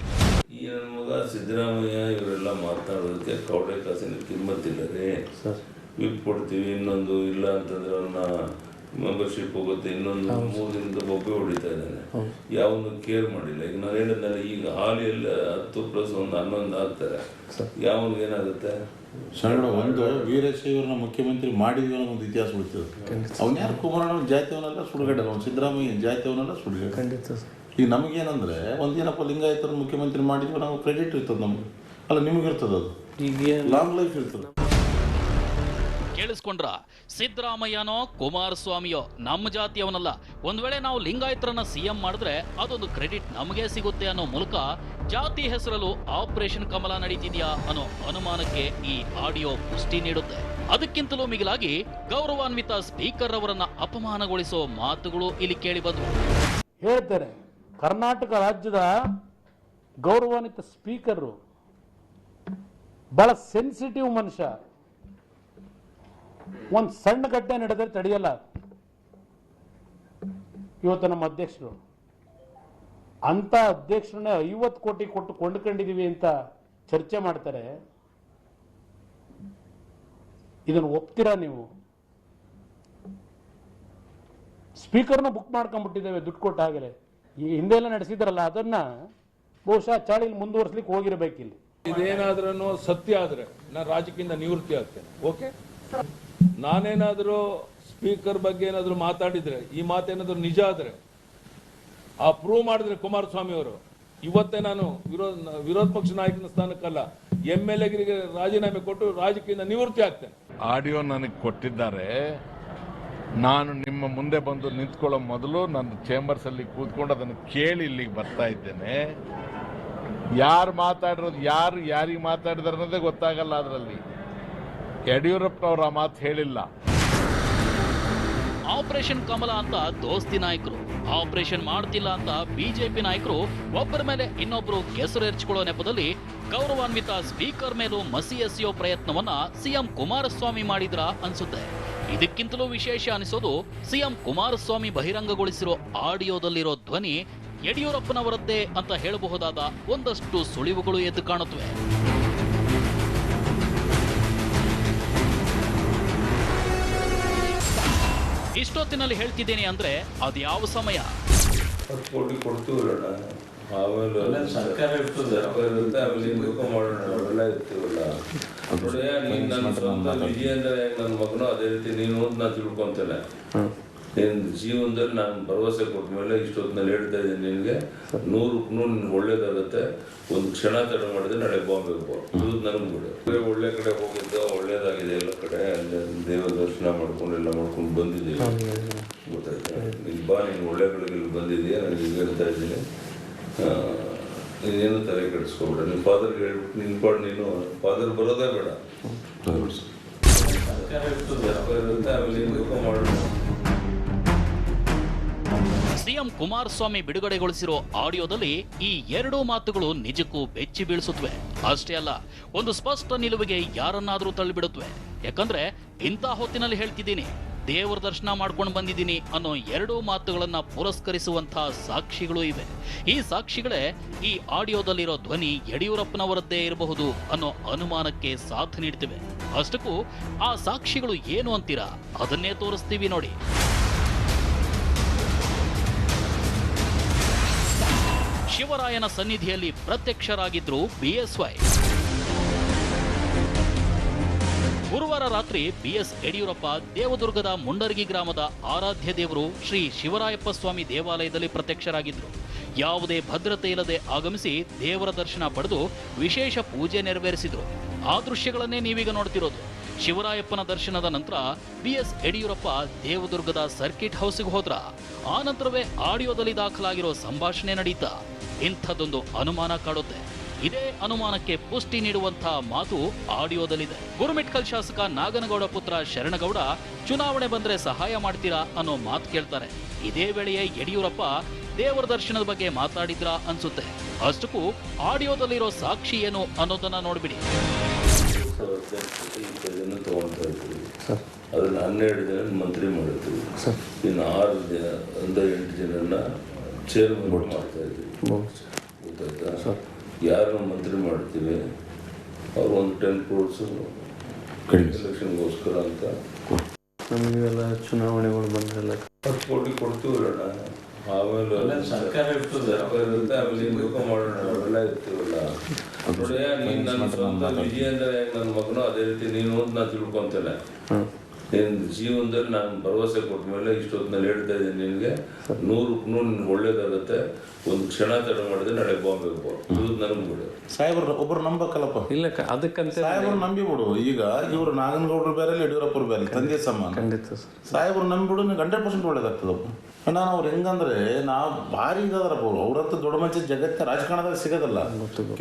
ಈ ನನ್ನ ಮಗ ಸಿದ್ದರಾಮಯ್ಯ ಇವರೆಲ್ಲ ಮಾತನಾಡೋದಕ್ಕೆ ಕವಡೆ ಕಾಸಿನ ಕಿಮ್ಮತ್ತಿಲ್ಲದೆ ವಿಪ್ ಕೊಡ್ತೀವಿ, ಇನ್ನೊಂದು ಇಲ್ಲ ಅಂತಂದ್ರೆ ಅವನ್ನ ಮೆಂಬರ್ಶಿಪ್ ಹೋಗುತ್ತೆ, ಇನ್ನೊಂದು 3 ದಿನದ ಬೊಬ್ಬೆ ಹೊಡಿತಾ ಇದ್ದಾನೆ. ಯಾವನು ಕೇರ್ ಮಾಡಿಲ್ಲ. ಈಗ ನಾನು ಹೇಳಿದ್ನಲ್ಲ, ಈಗ ಹಾಲಿಯಲ್ಲಿ 10 + 1 11 ಆಗ್ತಾರೆ. ಯಾವನಿಗೇನಾಗುತ್ತೆ? ಶರಣ ಒಂದು ವೀರಶೈವರನ್ನ ಮುಖ್ಯಮಂತ್ರಿ ಮಾಡಿದ್ವಿ ಅನ್ನೋ ಒಂದು ಇತಿಹಾಸ ಉಳಿತದೆ. ಅವ್ನು ಯಾರು ಕುಮಾರಣ್ಣ ಜಾತಿಯವನೆಲ್ಲ ಸುಡುಗಡೆ, ಅವ್ನು ಸಿದ್ದರಾಮಯ್ಯ ಜಾತಿಯವನೆಲ್ಲ ಸುಡುಗಡೆ. ಈಗ ನಮಗೇನಂದ್ರೆ ಒಂದೇನಪ್ಪ ಲಿಂಗಾಯತರನ್ನ ಮುಖ್ಯಮಂತ್ರಿ ಮಾಡಿದ್ವಿ, ನಾವು ಕ್ರೆಡಿಟ್ ಇರ್ತದೆ ನಮ್ಗೆ. ಅಲ್ಲ ನಿಮಗಿರ್ತದೆ ಅದು ಈಗ ಲಾಂಗ್ ಲೈಫ್ ಇರ್ತದೆ. ಕೇಳಿಸ್ಕೊಂಡ್ರ? ಸಿದ್ದರಾಮಯ್ಯನೋ ಕುಮಾರಸ್ವಾಮಿಯೋ ನಮ್ಮ ಜಾತಿಯವನಲ್ಲ. ಒಂದ್ ವೇಳೆ ನಾವು ಲಿಂಗಾಯತರನ್ನ ಸಿಎಂ ಮಾಡಿದ್ರೆ ಅದೊಂದು ಕ್ರೆಡಿಟ್ ನಮಗೆ ಸಿಗುತ್ತೆ ಅನ್ನೋ ಮೂಲಕ ಜಾತಿ ಹೆಸರಲ್ಲೂ ಆಪರೇಷನ್ ಕಮಲ ನಡೀತಿದ್ಯಾ ಅನ್ನೋ ಅನುಮಾನಕ್ಕೆ ಈ ಆಡಿಯೋ ಪುಷ್ಟಿ ನೀಡುತ್ತೆ. ಅದಕ್ಕಿಂತಲೂ ಮಿಗಿಲಾಗಿ ಗೌರವಾನ್ವಿತ ಸ್ಪೀಕರ್ ಅವರನ್ನ ಅಪಮಾನಗೊಳಿಸೋ ಮಾತುಗಳು ಇಲ್ಲಿ ಕೇಳಿ ಬಂದವು. ಹೇಳ್ತಾರೆ, ಕರ್ನಾಟಕ ರಾಜ್ಯದ ಗೌರವಾನ್ವಿತ ಸ್ಪೀಕರು ಬಹಳ ಸೆನ್ಸಿಟಿವ್ ಮನುಷ್ಯ, ಒಂದು ಸಣ್ಣ ಘಟನೆ ನಡೆದರೆ ತಡೆಯಲ್ಲ. ಇವತ್ತು ನಮ್ಮ ಅಧ್ಯಕ್ಷರು ಅಂತ ಅಧ್ಯಕ್ಷರನ್ನ 50 ಕೋಟಿ ಕೊಟ್ಟು ಕೊಂಡ್ಕೊಂಡಿದೀವಿ ಅಂತ ಚರ್ಚೆ ಮಾಡ್ತಾರೆ. ಇದನ್ನು ಒಪ್ತೀರಾ ನೀವು? ಸ್ಪೀಕರ್ನ ಬುಕ್ ಮಾಡ್ಕೊಂಡ್ಬಿಟ್ಟಿದ್ದೇವೆ ದುಡ್ಡು ಕೊಟ್ಟು. ಆಗಲೇ ಈಗ ಹಿಂದೆ ಎಲ್ಲ ನಡೆಸಿದ್ರಲ್ಲ, ಅದನ್ನ ಬಹುಶಃ ಚಾಳಿಲಿ ಮುಂದುವರ್ಸ್ಲಿಕ್ಕೆ ಹೋಗಿರ್ಬೇಕಿಲ್ಲ. ಇದೇನಾದ್ರೂ ಸತ್ಯ ಆದ್ರೆ ನಾನು ರಾಜಕೀಯದಿಂದ ನಿವೃತ್ತಿ ಆಗ್ತೇನೆ. ಓಕೆ, ನಾನೇನಾದರೂ ಸ್ಪೀಕರ್ ಬಗ್ಗೆ ಏನಾದರೂ ಮಾತಾಡಿದ್ರೆ, ಈ ಮಾತೇನಾದರೂ ನಿಜ ಆದ್ರೆ, ಆ ಪ್ರೂವ್ ಮಾಡಿದ್ರೆ ಕುಮಾರಸ್ವಾಮಿ ಅವರು, ಇವತ್ತೇ ನಾನು ವಿರೋಧ ಪಕ್ಷ ನಾಯಕನ ಸ್ಥಾನಕ್ಕಲ್ಲ MLA-ಗಿರಿಗೆ ರಾಜೀನಾಮೆ ಕೊಟ್ಟು ರಾಜಕೀಯದಿಂದ ನಿವೃತ್ತಿ ಆಗ್ತೇನೆ. ಆಡಿಯೋ ನನಗೆ ಕೊಟ್ಟಿದ್ದಾರೆ. ನಾನು ನಿಮ್ಮ ಮುಂದೆ ಬಂದು ನಿಂತ್ಕೊಳ್ಳೋ ಮೊದಲು ನನ್ನ ಚೇಂಬರ್ಸಲ್ಲಿ ಕೂತ್ಕೊಂಡು ಅದನ್ನು ಕೇಳಿ ಇಲ್ಲಿಗೆ ಬರ್ತಾ ಇದ್ದೇನೆ. ಯಾರು ಮಾತಾಡಿರೋದು, ಯಾರು ಯಾರಿಗೆ ಮಾತಾಡಿದಾರೆ ಅನ್ನೋದೇ ಗೊತ್ತಾಗಲ್ಲ. ಅದರಲ್ಲಿ ಯಡಿಯೂರಪ್ಪನವರು ಆ ಮಾತು ಹೇಳಿಲ್ಲ. ಆಪರೇಷನ್ ಕಮಲ ಅಂತ ದೋಸ್ತಿ ನಾಯಕರು, ಆಪರೇಷನ್ ಮಾಡ್ತಿಲ್ಲ ಅಂತ ಬಿಜೆಪಿ ನಾಯಕರು ಒಬ್ಬರ ಮೇಲೆ ಇನ್ನೊಬ್ರು ಕೆಸರು ಎರಚಿಕೊಳ್ಳೋ ನೆಪದಲ್ಲಿ ಗೌರವಾನ್ವಿತ ಸ್ಪೀಕರ್ ಮೇಲೂ ಮಸಿ ಎಸೆಯೋ ಪ್ರಯತ್ನವನ್ನ ಸಿಎಂ ಕುಮಾರಸ್ವಾಮಿ ಮಾಡಿದ್ರ ಅನ್ಸುತ್ತೆ. ಇದಕ್ಕಿಂತಲೂ ವಿಶೇಷ ಅನಿಸೋದು ಸಿಎಂ ಕುಮಾರಸ್ವಾಮಿ ಬಹಿರಂಗಗೊಳಿಸಿರೋ ಆಡಿಯೋದಲ್ಲಿರೋ ಧ್ವನಿ ಯಡಿಯೂರಪ್ಪನವರದ್ದೇ ಅಂತ ಹೇಳಬಹುದಾದ ಒಂದಷ್ಟು ಸುಳಿವುಗಳು ಎದ್ದು ಕಾಣುತ್ತವೆ. ಇಷ್ಟೊತ್ತಿನಲ್ಲಿ ಹೇಳ್ತಿದ್ದೇನೆ ಅಂದ್ರೆ ಅದ್ಯಾವ ಸಮಯ? 10 ಕೋಟಿ ಕೊಡ್ತೀವಲ್ಲ, ಆಮೇಲೆ ಸರ್ಕಾರ ಇರ್ತದೆ, ಆಮೇಲೆ ಮಾಡೋಣ, ಅವೆಲ್ಲ ಇರ್ತೀವಲ್ಲ. ನೋಡಿಯ, ನೀನು ನನ್ನ ಸ್ವಂತ ವಿಜಯೇಂದ್ರ ನನ್ನ ಮಗನೂ ಅದೇ ರೀತಿ ನೀನು ಅಂತ ನಾನು ತಿಳ್ಕೊಂತೇನೆ. ನಿನ್ನ ಜೀವನದಲ್ಲಿ ನಾನು ಭರವಸೆ ಕೊಟ್ಟ ಮೇಲೆ ಇಷ್ಟೊತ್ತಿನಲ್ಲಿ ಹೇಳ್ತಾ ಇದ್ದೀನಿ ನಿನಗೆ, 100ಕ್ಕೂ ನಿನ್ಗೆ ಒಳ್ಳೇದಾಗುತ್ತೆ. ಒಂದು ಕ್ಷಣ ತಡ ಮಾಡಿದ್ರೆ ನಾಳೆ ಬಾಂಬೆ ಇದು ನನಗೆ ಬಿಡು. ಒಳ್ಳೆ ಕಡೆ ಹೋಗಿದ್ದ, ಒಳ್ಳೇದಾಗಿದೆ ಎಲ್ಲ ಕಡೆ. ಅಲ್ಲಿ ದೇವರ ದರ್ಶನ ಎಲ್ಲ ಮಾಡ್ಕೊಂಡು ಬಂದಿದ್ದೀವಿ, ಗೊತ್ತಾಯ್ತಾ? ಇಲ್ಲಿ ಬಾ, ನೀನು ಒಳ್ಳೆ ಕಡೆಗೆ ಬಂದಿದ್ದೀಯ, ನಾನು ಈಗ ಹೇಳ್ತಾ ಇದ್ದೀನಿ. ನೀನೇನು ತಲೆ ಕೆಡಿಸ್ಕೊಬೇಡ. ನಿಮ್ಮ ಫಾದರ್ಗೆ ಹೇಳ್ಬಿಟ್ಟು ನಿನ್ನ ಪಾಡು ನೀನು, ಫಾದರ್ ಬರೋದೇ ಬೇಡ, ಆಮೇಲೆ ಮಾಡೋಣ. ಸಿಎಂ ಕುಮಾರಸ್ವಾಮಿ ಬಿಡುಗಡೆಗೊಳಿಸಿರೋ ಆಡಿಯೋದಲ್ಲಿ ಈ ಎರಡೂ ಮಾತುಗಳು ನಿಜಕ್ಕೂ ಬೆಚ್ಚಿ ಬೀಳಿಸುತ್ತವೆ. ಅಷ್ಟೇ ಅಲ್ಲ, ಒಂದು ಸ್ಪಷ್ಟ ನಿಲುವಿಗೆ ಯಾರನ್ನಾದ್ರೂ ತಳ್ಳಿಬಿಡುತ್ತವೆ. ಯಾಕಂದ್ರೆ ಇಂಥ ಹೊತ್ತಿನಲ್ಲಿ ಹೇಳ್ತಿದ್ದೀನಿ, ದೇವರ ದರ್ಶನ ಮಾಡ್ಕೊಂಡು ಬಂದಿದ್ದೀನಿ ಅನ್ನೋ ಎರಡೂ ಮಾತುಗಳನ್ನ ಪುರಸ್ಕರಿಸುವಂತಹ ಸಾಕ್ಷಿಗಳು ಇವೆ. ಈ ಸಾಕ್ಷಿಗಳೇ ಈ ಆಡಿಯೋದಲ್ಲಿರೋ ಧ್ವನಿ ಯಡಿಯೂರಪ್ಪನವರದ್ದೇ ಇರಬಹುದು ಅನ್ನೋ ಅನುಮಾನಕ್ಕೆ ಸಾಥ್ ನೀಡ್ತಿವೆ. ಅಷ್ಟಕ್ಕೂ ಆ ಸಾಕ್ಷಿಗಳು ಏನು ಅಂತೀರಾ? ಅದನ್ನೇ ತೋರಿಸ್ತೀವಿ ನೋಡಿ. ಶಿವರಾಯನ ಸನ್ನಿಧಿಯಲ್ಲಿ ಪ್ರತ್ಯಕ್ಷರಾಗಿದ್ರು ಬಿಎಸ್ವೈ. ಗುರುವಾರ ರಾತ್ರಿ ಬಿಎಸ್ ಯಡಿಯೂರಪ್ಪ ದೇವದುರ್ಗದ ಮುಂಡರಗಿ ಗ್ರಾಮದ ಆರಾಧ್ಯ ದೇವರು ಶ್ರೀ ಶಿವರಾಯಪ್ಪ ಸ್ವಾಮಿ ದೇವಾಲಯದಲ್ಲಿ ಪ್ರತ್ಯಕ್ಷರಾಗಿದ್ರು. ಯಾವುದೇ ಭದ್ರತೆ ಇಲ್ಲದೆ ಆಗಮಿಸಿ ದೇವರ ದರ್ಶನ ಪಡೆದು ವಿಶೇಷ ಪೂಜೆ ನೆರವೇರಿಸಿದ್ರು. ಆ ದೃಶ್ಯಗಳನ್ನೇ ನೀವೀಗ ನೋಡ್ತಿರೋದು. ಶಿವರಾಯಪ್ಪನ ದರ್ಶನದ ನಂತರ ಬಿಎಸ್ ಯಡಿಯೂರಪ್ಪ ದೇವದುರ್ಗದ ಸರ್ಕಿಟ್ ಹೌಸ್ಗೆ ಹೋದ್ರ. ಆ ನಂತರವೇ ಆಡಿಯೋದಲ್ಲಿ ದಾಖಲಾಗಿರೋ ಸಂಭಾಷಣೆ ನಡೀತಾ. ಇಂಥದ್ದೊಂದು ಅನುಮಾನ ಕಾಡುತ್ತೆ. ಇದೇ ಅನುಮಾನಕ್ಕೆ ಪುಷ್ಟಿ ನೀಡುವಂತಹ ಮಾತು ಆಡಿಯೋದಲ್ಲಿದೆ. ಗುರುಮಿಟ್ಕಲ್ ಶಾಸಕ ನಾಗನಗೌಡ ಪುತ್ರ ಶರಣಗೌಡ ಚುನಾವಣೆ ಬಂದ್ರೆ ಸಹಾಯ ಮಾಡ್ತೀರಾ ಅನ್ನೋ ಮಾತು ಕೇಳ್ತಾರೆ. ಇದೇ ವೇಳೆಯೇ ಯಡಿಯೂರಪ್ಪ ದೇವರ ದರ್ಶನದ ಬಗ್ಗೆ ಮಾತಾಡಿದ್ರ ಅನ್ಸುತ್ತೆ. ಅಷ್ಟಕ್ಕೂ ಆಡಿಯೋದಲ್ಲಿರೋ ಸಾಕ್ಷಿ ಏನು ಅನ್ನೋದನ್ನ ನೋಡ್ಬಿಡಿ. ತಗೊಳ್ತಾ ಇದ್ದೀವಿ, ಅದನ್ನ 12 ಜನ ಮಂತ್ರಿ ಮಾಡಿರ್ತೀವಿ, ಇನ್ನು 6 ಜನ 8 ಜನನ್ನ ಚೇರ್ಮನ್ ಮಾಡ್ತಾ ಇದ್ದೀವಿ, ಗೊತ್ತಾಯ್ತಾ? ಯಾರನ್ನ ಮಂತ್ರಿ ಮಾಡ್ತೀವಿ ಅವ್ರು ಒಂದು 10 crores ಎಲೆಕ್ಷನ್ಗೋಸ್ಕರ ಅಂತ. ನಮಗೆಲ್ಲ ಚುನಾವಣೆಗಳು ಬಂದ್ರೆಲ್ಲ 10 ಕೋಟಿ ಕೊಡ್ತೀವಲ್ಲ, ಆಮೇಲೆ ಸರ್ಕಾರ ಇರ್ತದೆ, ಆಮೇಲೆ ಮಾಡೋಣ, ಅವೆಲ್ಲ ಇರ್ತೀವಲ್ಲ. ನೋಡಿಯ, ನೀನು ನನ್ನ ಸ್ವಂತ ವಿಜಯೇಂದ್ರ ನನ್ನ ಮಗನೂ ಅದೇ ರೀತಿ ನೀನು ಅಂತ ನಾನು ತಿಳ್ಕೊಂತೇನೆ. ನಿನ್ನ ಜೀವನದಲ್ಲಿ ನಾನು ಭರವಸೆ ಕೊಟ್ಟ ಮೇಲೆ ಇಷ್ಟೊತ್ತಿನಲ್ಲಿ ಹೇಳ್ತಾ ಇದ್ದೀನಿ ನಿನಗೆ 100ಕ್ಕೂ ನಿನ್ಗೆ ಒಳ್ಳೇದಾಗುತ್ತೆ. ಒಂದು ಕ್ಷಣ ತಡ ಮಾಡಿದ್ರೆ ನಾಳೆ ಬಾಂಬೆ ಇದು ನನಗೆ ಬಿಡು. ಸಾಹೇಬ್ರು ಒಬ್ರು ನಂಬಕ್ಕಲ್ಲಪ್ಪ. ಇಲ್ಲ ಅದಕ್ಕಂತ ಸಾಹೇಬ್ರು ನಂಬಿಬಿಡು. ಈಗ ಇವರು ನಾಗನಗೌಡರು ಬೇರೆ ಯಡಿಯೂರಪ್ಪರು ಬೇರೆ ತಂದೆ ಸಮಾನ. ಖಂಡಿತ ಸರ್. ಸಾಹೇಬ್ರು ನಂಬಿಬಿಡು, ನಿಮ್ಗೆ 100% ಒಳ್ಳೇದಾಗ್ತದಪ್ಪ. ನಾನು ಅವ್ರು ಹೆಂಗಂದ್ರೆ ನಾವು ಭಾರಿ ಇದಾದ್ರಪ್ಪ ಅವರು. ಅವ್ರಂತ ದೊಡ್ಡ ಮನುಷ್ಯ ಜಗತ್ತಿನ ರಾಜಕಾರಣದಲ್ಲಿ ಸಿಗೋದಲ್ಲ.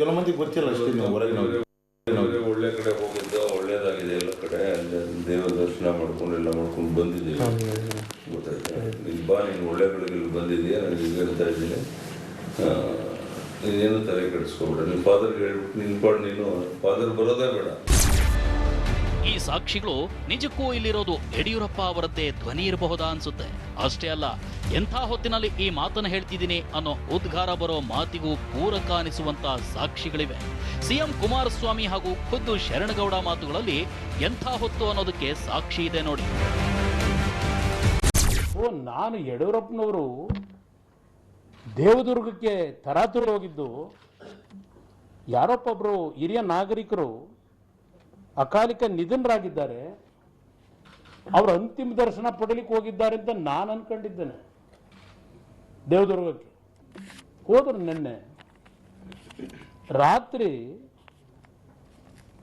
ಕೆಲವು ಮಂದಿಗೆ ಗೊತ್ತಿಲ್ಲ ಅಷ್ಟೇ. ನೀವು ಹೊರಗೆ ಒಳ್ಳೆ ಕಡೆ ಹೋಗಿದ್ದು ಒಳ್ಳೇದಾಗಿದೆ. ಎಲ್ಲ ಕಡೆ ದೇವರ ದರ್ಶನ ಮಾಡ್ಕೊಂಡು ಎಲ್ಲ ಮಾಡ್ಕೊಂಡು ಬಂದಿದ್ದೀವಿ. ಗೊತ್ತಾಯ್ತಾ? ಇಲ್ಲಿ ಬಾ, ನೀನು ಒಳ್ಳೆ ಕಡೆಗೆ ಬಂದಿದ್ದೀಯಾ. ನಾನು ಈಗ ಹೇಳ್ತಾ ಇದ್ದೀನಿ, ನೀನೇನು ತಲೆ ಕೆಡಿಸ್ಕೊಬೇಡ. ನಿಮ್ಮ ಫಾದರ್ಗೆ ಹೇಳ್ಬಿಟ್ಟು ನಿನ್ನ ಪಾಡು ನೀನು ಫಾದರ್ ಬರೋದೇ ಬೇಡ. ಈ ಸಾಕ್ಷಿಗಳು ನಿಜಕ್ಕೂ ಇಲ್ಲಿರೋದು ಯಡಿಯೂರಪ್ಪ ಅವರದ್ದೇ ಧ್ವನಿ ಇರಬಹುದಾ ಅನ್ಸುತ್ತೆ. ಅಷ್ಟೇ ಅಲ್ಲ, ಎಂಥ ಹೊತ್ತಿನಲ್ಲಿ ಈ ಮಾತನ್ನು ಹೇಳ್ತಿದ್ದೀನಿ ಅನ್ನೋ ಉದ್ಗಾರ ಬರೋ ಮಾತಿಗೂ ಪೂರಕ ಅನಿಸುವಂತ ಸಾಕ್ಷಿಗಳಿವೆ. ಸಿಎಂ ಕುಮಾರಸ್ವಾಮಿ ಹಾಗೂ ಖುದ್ದು ಶರಣಗೌಡ ಮಾತುಗಳಲ್ಲಿ ಎಂಥ ಹೊತ್ತು ಅನ್ನೋದಕ್ಕೆ ಸಾಕ್ಷಿ ಇದೆ ನೋಡಿ. ನಾನು ಯಡಿಯೂರಪ್ಪನವರು ದೇವದುರ್ಗಕ್ಕೆ ತರಾತುರಿ ಹೋಗಿದ್ದು, ಯಾರೊಬ್ಬೊಬ್ರು ಹಿರಿಯ ನಾಗರಿಕರು ಅಕಾಲಿಕ ನಿಧನರಾಗಿದ್ದಾರೆ, ಅವರ ಅಂತಿಮ ದರ್ಶನ ಪಡಲಿಕ್ಕೆ ಹೋಗಿದ್ದಾರೆ ಅಂತ ನಾನು ಅನ್ಕೊಂಡಿದ್ದೇನೆ. ದೇವದುರ್ಗಕ್ಕೆ ಹೋದ್ರು. ನಿನ್ನೆ ರಾತ್ರಿ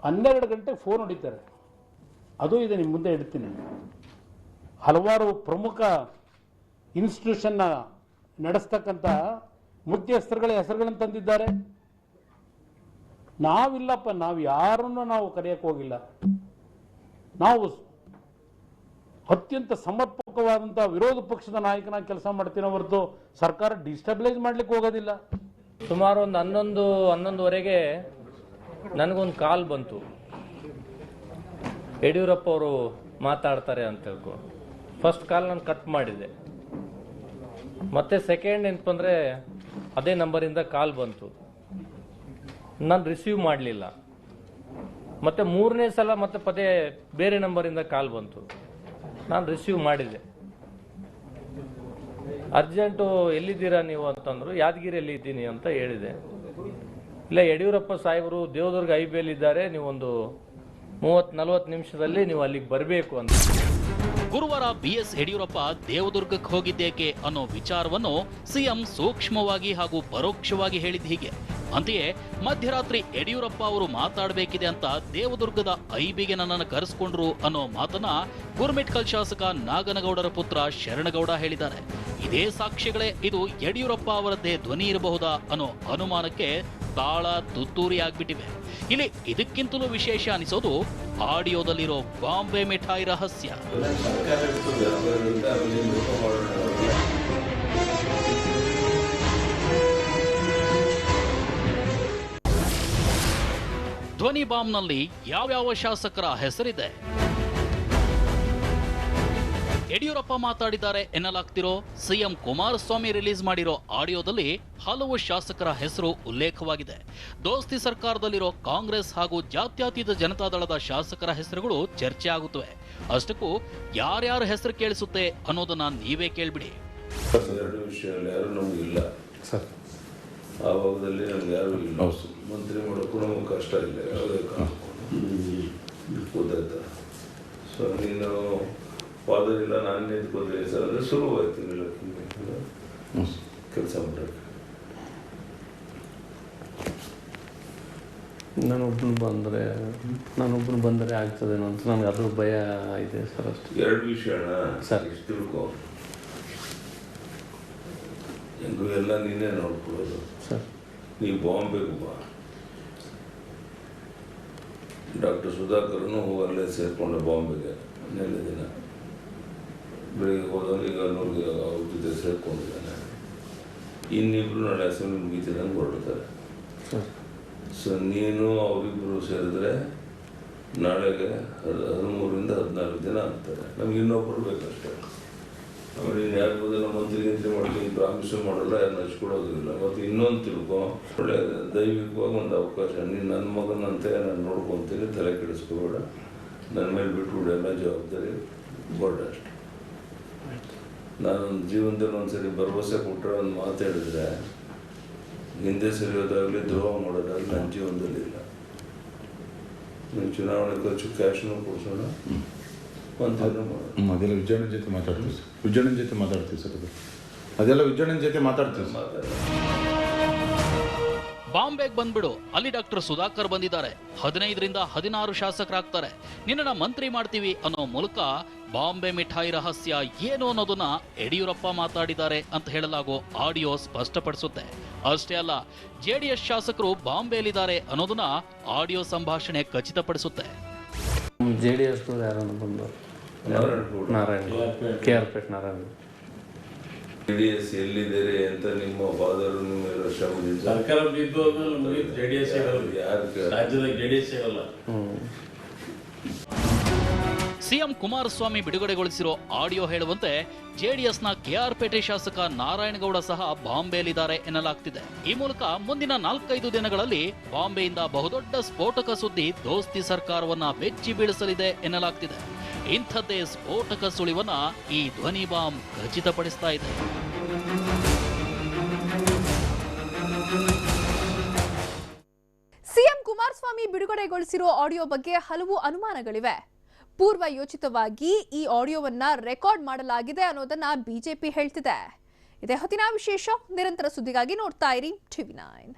12 ಗಂಟೆಗೆ ಫೋನ್ ಹೊಡಿತಾರೆ. ಅದು ಇದೆ, ನಿಮ್ಮ ಮುಂದೆ ಇಡ್ತೀನಿ. ಹಲವಾರು ಪ್ರಮುಖ ಇನ್ಸ್ಟಿಟ್ಯೂಷನ್ನ ನಡೆಸ್ತಕ್ಕಂಥ ಮುಖ್ಯಸ್ಥರುಗಳ ಹೆಸರುಗಳನ್ನು ತಂದಿದ್ದಾರೆ. ನಾವಿಲ್ಲಪ್ಪ, ನಾವು ಯಾರನ್ನು ನಾವು ಕರೆಯಕ್ಕೆ ಹೋಗಿಲ್ಲ. ನಾವು ಅತ್ಯಂತ ಸಮರ್ಪಕವಾದಂಥ ವಿರೋಧ ಪಕ್ಷದ ನಾಯಕನಾಗಿ ಕೆಲಸ ಮಾಡ್ತೀನಿ ಹೊರತು ಸರ್ಕಾರ ಡಿಸ್ಟೆಬಿಲೈಸ್ ಮಾಡ್ಲಿಕ್ಕೆ ಹೋಗೋದಿಲ್ಲ. ಸುಮಾರು ಒಂದು 11:30ವರೆಗೆ ನನಗೊಂದು ಕಾಲ್ ಬಂತು, ಯಡಿಯೂರಪ್ಪ ಅವರು ಮಾತಾಡ್ತಾರೆ ಅಂತ ಹೇಳ್ಕೊಂಡು. ಫಸ್ಟ್ ಕಾಲ್ ನಾನು ಕಟ್ ಮಾಡಿದೆ. ಮತ್ತೆ ಸೆಕೆಂಡ್ ಏನಪ್ಪ ಅಂದರೆ ಅದೇ ನಂಬರಿಂದ ಕಾಲ್ ಬಂತು, ನಾನು ರಿಸೀವ್ ಮಾಡಲಿಲ್ಲ. ಮತ್ತು 3ನೇ ಸಲ ಮತ್ತೆ ಪದೇ ಬೇರೆ ನಂಬರಿಂದ ಕಾಲ್ ಬಂತು, ನಾನು ರಿಸೀವ್ ಮಾಡಿದೆ. ಅರ್ಜೆಂಟು ಎಲ್ಲಿದ್ದೀರಾ ನೀವು ಅಂತಂದರು. ಯಾದಗಿರಿಯಲ್ಲಿ ಇದ್ದೀನಿ ಅಂತ ಹೇಳಿದೆ. ಇಲ್ಲ, ಯಡಿಯೂರಪ್ಪ ಸಾಹೇಬರು ದೇವದುರ್ಗ ಐಬಿಯಲ್ಲಿದ್ದಾರೆ, ನೀವೊಂದು 30-40 ನಿಮಿಷದಲ್ಲಿ ನೀವು ಅಲ್ಲಿಗೆ ಬರಬೇಕು ಅಂತ. ಗುರುವಾರ ಬಿಎಸ್ ಯಡಿಯೂರಪ್ಪ ದೇವದುರ್ಗಕ್ಕೆ ಹೋಗಿದ್ದೇಕೆ ಅನ್ನೋ ವಿಚಾರವನ್ನು ಸಿಎಂ ಸೂಕ್ಷ್ಮವಾಗಿ ಹಾಗೂ ಪರೋಕ್ಷವಾಗಿ ಹೇಳಿದ ಹೀಗೆ. ಅಂತೆಯೇ ಮಧ್ಯರಾತ್ರಿ ಯಡಿಯೂರಪ್ಪ ಅವರು ಮಾತಾಡಬೇಕಿದೆ ಅಂತ ದೇವದುರ್ಗದ ಐಬಿಗೆ ನನ್ನನ್ನು ಕರೆಸ್ಕೊಂಡ್ರು ಅನ್ನೋ ಮಾತನ್ನ ಗುರುಮಿಟ್ಕಲ್ ಶಾಸಕ ನಾಗನಗೌಡರ ಪುತ್ರ ಶರಣಗೌಡ ಹೇಳಿದ್ದಾರೆ. ಇದೇ ಸಾಕ್ಷ್ಯಗಳೇ ಇದು ಯಡಿಯೂರಪ್ಪ ಅವರದ್ದೇ ಧ್ವನಿ ಇರಬಹುದಾ ಅನ್ನೋ ಅನುಮಾನಕ್ಕೆ ತಾಳ ತುತ್ತೂರಿ ಆಗ್ಬಿಟ್ಟಿವೆ. ಇಲ್ಲಿ ಇದಕ್ಕಿಂತಲೂ ವಿಶೇಷ ಅನಿಸೋದು ಆಡಿಯೋದಲ್ಲಿರೋ ಬಾಂಬೆ ಮಿಠಾಯಿ ರಹಸ್ಯ. ಧ್ವನಿ ಬಾಂಬ್ನಲ್ಲಿ ಯಾವ್ಯಾವ ಶಾಸಕರ ಹೆಸರಿದೆ? ಯಡಿಯೂರಪ್ಪ ಮಾತಾಡಿದ್ದಾರೆ ಎನ್ನಲಾಗ್ತಿರೋ ಸಿಎಂ ಕುಮಾರಸ್ವಾಮಿ ರಿಲೀಸ್ ಮಾಡಿರೋ ಆಡಿಯೋದಲ್ಲಿ ಹಲವು ಶಾಸಕರ ಹೆಸರು ಉಲ್ಲೇಖವಾಗಿದೆ. ದೋಸ್ತಿ ಸರ್ಕಾರದಲ್ಲಿರೋ ಕಾಂಗ್ರೆಸ್ ಹಾಗೂ ಜಾತ್ಯತೀತ ಜನತಾದಳದ ಶಾಸಕರ ಹೆಸರುಗಳು ಚರ್ಚೆ ಆಗುತ್ತವೆ. ಅಷ್ಟಕ್ಕೂ ಯಾರ್ಯಾರ ಹೆಸರು ಕೇಳಿಸುತ್ತೆ ಅನ್ನೋದನ್ನ ನೀವೇ ಕೇಳ್ಬಿಡಿ. ಎರಡು ವಿಷಯದಲ್ಲಿ ಯಾರು ನಮಗಿಲ್ಲ ಸರ್. ಆ ಭಾಗದಲ್ಲಿ ನಮ್ಗೆ ಯಾರು ಇಲ್ಲ. ಮಂತ್ರಿ ಮಾಡೋಕ್ಕೂ ನಮಗೆ ಕಷ್ಟ ಇಲ್ಲ, ಯಾವುದೇ ಗೊತ್ತಾಯ್ತಾ? ಸೊ ನೀನು ಫಾದರ್ ಇಲ್ಲ, ನಾನು ನಿಂತ್ಕೊಂಡ್ರೆ ಸರ್ ಅಂದರೆ ಸುಲಭವಾಯ್ತು ಕೆಲಸ ಮಾಡೋಕ್ಕೆ. ನಾನೊಬ್ಬನು ಬಂದರೆ ಆಗ್ತದೇನೋ ಅಂತ ನನಗೆ ಅದು ಭಯ ಇದೆ ಸರ್. ಅಷ್ಟು ಎರಡು ವಿಷಯನ ಸರ್ ಇಷ್ಟು ತಿಳ್ಕೊ. ಹೆಂಗೂ ಎಲ್ಲ ನೀನೇ ನೋಡ್ಕೊಳ್ಳೋದು ಸರ್. ನೀವು ಬಾಂಬೆಗೂ ಬಾ. ಡಾಕ್ಟರ್ ಸುಧಾಕರ್ನು ಅಲ್ಲೇ ಸೇರಿಕೊಂಡ ಬಾಂಬೆಗೆ ನೆಲೆ ದಿನ ಬೆಳಿಗ್ಗೆ ಹೋದವನು ಈಗ ಅವ್ರ ಜೊತೆ ಸೇರ್ಕೊಂಡಿದ್ದಾನೆ. ಇನ್ನಿಬ್ರು ನಾಳೆ ಅಸೆಂಬ್ಲಿ ಮುಗಿತಿದಂಗೆ ಹೊರಡ್ತಾರೆ. ಸೊ ನೀನು ಅವರಿಬ್ಬರು ಸೇರಿದ್ರೆ ನಾಳೆಗೆ 13ರಿಂದ 14 ದಿನ ಆಗ್ತಾರೆ. ನಮ್ಗೆ ಇನ್ನೊಬ್ಬರು ಬೇಕಷ್ಟೇ. ಆಮೇಲೆ ನೀನು ಯಾರಿಗೋದೆಲ್ಲ ಮಂತ್ರಿ ಮಾಡ್ತೀನಿ ಪ್ರಾಮಿಸು ಮಾಡಲ್ಲ, ಯಾರನ್ನ ಹಚ್ಕೊಡೋದಿಲ್ಲ. ಮತ್ತು ಇನ್ನೊಂದು ತಿಳ್ಕೊ, ಒಳ್ಳೆ ದೈವಿಕವಾಗಿ ಒಂದು ಅವಕಾಶ. ನೀನು ನನ್ನ ಮಗನಂತೆ ನಾನು ನೋಡ್ಕೊತೀನಿ, ತಲೆ ಕೆಡಿಸ್ಕೋಬೇಡ. ನನ್ನ ಮೇಲೆ ಬಿಟ್ಬಿಡು ಎಲ್ಲ ಜವಾಬ್ದಾರಿ ಬೋರ್ಡ್ ಅಷ್ಟೆ. ನಾನೊಂದು ಜೀವನದಲ್ಲಿ ಒಂದ್ಸರಿ ಭರವಸೆ ಕೊಟ್ಟರೆ ಒಂದು ಮಾತು ಹೇಳಿದ್ರೆ ಹಿಂದೆ ಸರಿಯೋದಾಗಲಿ ದ್ರೋಹ ಮಾಡೋದಾಗಲಿ ನನ್ನ ಜೀವನದಲ್ಲಿ ಇಲ್ಲ. ನೀವು ಚುನಾವಣೆ ಖರ್ಚು ಕ್ಯಾಶ್ನೂ ಕೊಡ್ಸೋಣ, ಮಂತ್ರಿನೂ ಮಾಡೋದು. ಅದೆಲ್ಲ ವಿಜಯಣ್ಣ ಜೊತೆ ಮಾತಾಡ್ತೀವಿ ಸರ್, ವಿಜಯಣ್ಣನ ಜೊತೆ ಮಾತಾಡ್ತೀವಿ ಸರ್, ಅದೆಲ್ಲ ವಿಜಯಣ್ಣನ ಜೊತೆ ಮಾತಾಡ್ತೀವಿ ಸರ್. ಬಾಂಬೆಗೆ ಬಂದ್ಬಿಡು, ಅಲ್ಲಿ ಡಾಕ್ಟರ್ ಸುಧಾಕರ್ ಬಂದಿದ್ದಾರೆ, 15ರಿಂದ 16 ಶಾಸಕರಾಗ್ತಾರೆ, ನಿನ್ನನ್ನ ಮಂತ್ರಿ ಮಾಡ್ತೀವಿ ಅನ್ನೋ ಮೂಲಕ ಬಾಂಬೆ ಮಿಠಾಯಿ ರಹಸ್ಯ ಏನು ಅನ್ನೋದನ್ನ ಯಡಿಯೂರಪ್ಪ ಮಾತಾಡಿದ್ದಾರೆ ಅಂತ ಹೇಳಲಾಗೋ ಆಡಿಯೋ ಸ್ಪಷ್ಟಪಡಿಸುತ್ತೆ. ಅಷ್ಟೇ ಅಲ್ಲ, ಜೆಡಿಎಸ್ ಶಾಸಕರು ಬಾಂಬೆಯಲ್ಲಿದ್ದಾರೆ ಅನ್ನೋದನ್ನ ಆಡಿಯೋ ಸಂಭಾಷಣೆ ಖಚಿತಪಡಿಸುತ್ತೆ. JDS ಯಾರನ್ನು ಬಂದು ನಾರಾಯಣ KR ಪೇಟ್ ನಾರಾಯಣ JDS ಎಲ್ಲಿದ್ದಾರೆ ಅಂತ ನಿಮ್ಮ ಫಾದರ್ ನಿಮ್ಮೆಲ್ಲ ಶ್ರಮ ಸರ್ಕಾರ ಬಿದ್ದು JDS ರಾಜ್ಯದ JDS ಇರಲ್ಲ. ಸಿಎಂ ಕುಮಾರಸ್ವಾಮಿ ಬಿಡುಗಡೆಗೊಳಿಸಿರೋ ಆಡಿಯೋ ಹೇಳುವಂತೆ ಜೆಡಿಎಸ್ನ KR ಪೇಟೆ ಶಾಸಕ ನಾರಾಯಣಗೌಡ ಸಹ ಬಾಂಬೆಯಲ್ಲಿದ್ದಾರೆ ಎನ್ನಲಾಗ್ತಿದೆ. ಈ ಮೂಲಕ ಮುಂದಿನ 4-5 ದಿನಗಳಲ್ಲಿ ಬಾಂಬೆಯಿಂದ ಬಹುದೊಡ್ಡ ಸ್ಫೋಟಕ ಸುದ್ದಿ ದೋಸ್ತಿ ಸರ್ಕಾರವನ್ನ ಬೆಚ್ಚಿ ಬೀಳಿಸಲಿದೆ ಎನ್ನಲಾಗ್ತಿದೆ. ಇಂಥದ್ದೇ ಸ್ಫೋಟಕ ಸುಳಿವನ್ನ ಈ ಧ್ವನಿ ಬಾಂಬ್ ಖಚಿತಪಡಿಸ್ತಾ ಇದೆ. ಸಿಎಂ ಕುಮಾರಸ್ವಾಮಿ ಬಿಡುಗಡೆಗೊಳಿಸಿರೋ ಆಡಿಯೋ ಬಗ್ಗೆ ಹಲವು ಅನುಮಾನಗಳಿವೆ. ಪೂರ್ವ ಯೋಚಿತವಾಗಿ ಈ ಆಡಿಯೋವನ್ನ ರೆಕಾರ್ಡ್ ಮಾಡಲಾಗಿದೆ ಅನ್ನೋದನ್ನ ಬಿಜೆಪಿ ಹೇಳ್ತಿದೆ. ಇದೇ ಹೊತ್ತಿನ ವಿಶೇಷ. ನಿರಂತರ ಸುದ್ದಿಗಾಗಿ ನೋಡ್ತಾ ಇರಿ TV9.